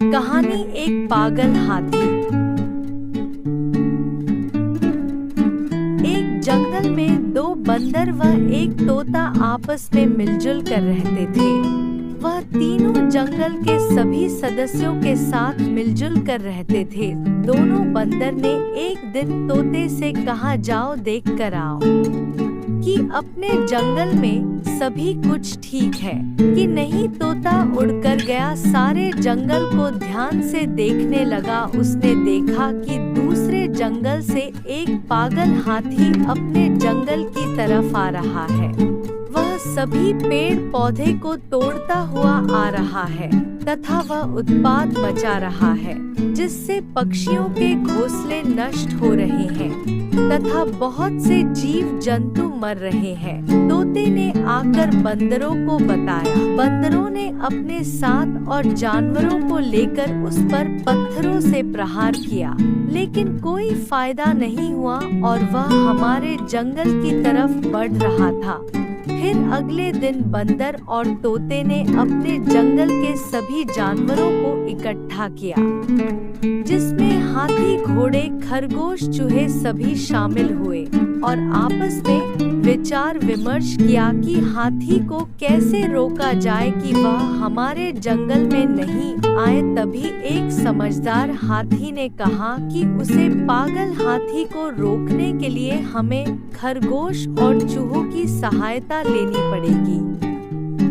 कहानी एक पागल हाथी। एक जंगल में दो बंदर व एक तोता आपस में मिलजुल कर रहते थे। वह तीनों जंगल के सभी सदस्यों के साथ मिलजुल कर रहते थे। दोनों बंदर ने एक दिन तोते से कहा, जाओ देख कर आओ कि अपने जंगल में सभी कुछ ठीक है कि नहीं। तोता उड़कर गया, सारे जंगल को ध्यान से देखने लगा। उसने देखा कि दूसरे जंगल से एक पागल हाथी अपने जंगल की तरफ आ रहा है। वह सभी पेड़ पौधे को तोड़ता हुआ आ रहा है तथा वह उत्पात मचा रहा है, जिससे पक्षियों के घोंसले नष्ट हो रहे हैं तथा बहुत से जीव जंतु मर रहे हैं। तोते ने आकर बंदरों को बताया। बंदरों ने अपने साथ और जानवरों को लेकर उस पर पत्थरों से प्रहार किया, लेकिन कोई फायदा नहीं हुआ और वह हमारे जंगल की तरफ बढ़ रहा था। फिर अगले दिन बंदर और तोते ने अपने जंगल के सभी जानवरों को इकट्ठा किया, जिसमें हाथी, घोड़े, खरगोश, चूहे सभी शामिल हुए और आपस में विचार विमर्श किया कि हाथी को कैसे रोका जाए कि वह हमारे जंगल में नहीं आए। तभी एक समझदार हाथी ने कहा कि उसे पागल हाथी को रोकने के लिए हमें खरगोश और चूहों की सहायता लेनी पड़ेगी।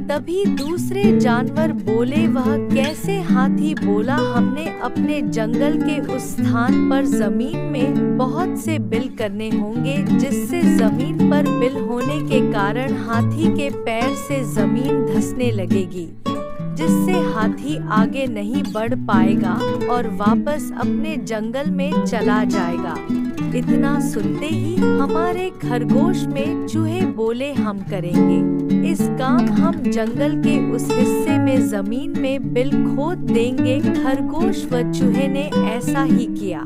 तभी दूसरे जानवर बोले, वह कैसे? हाथी बोला, हमने अपने जंगल के उस स्थान पर जमीन में बहुत से बिल करने होंगे, जिससे जमीन पर बिल होने के कारण हाथी के पैर से जमीन धंसने लगेगी, जिससे हाथी आगे नहीं बढ़ पाएगा और वापस अपने जंगल में चला जाएगा। इतना सुनते ही हमारे खरगोश में चूहे बोले, हम करेंगे इस काम। हम जंगल के उस हिस्से में जमीन में बिल खोद देंगे। खरगोश व चूहे ने ऐसा ही किया।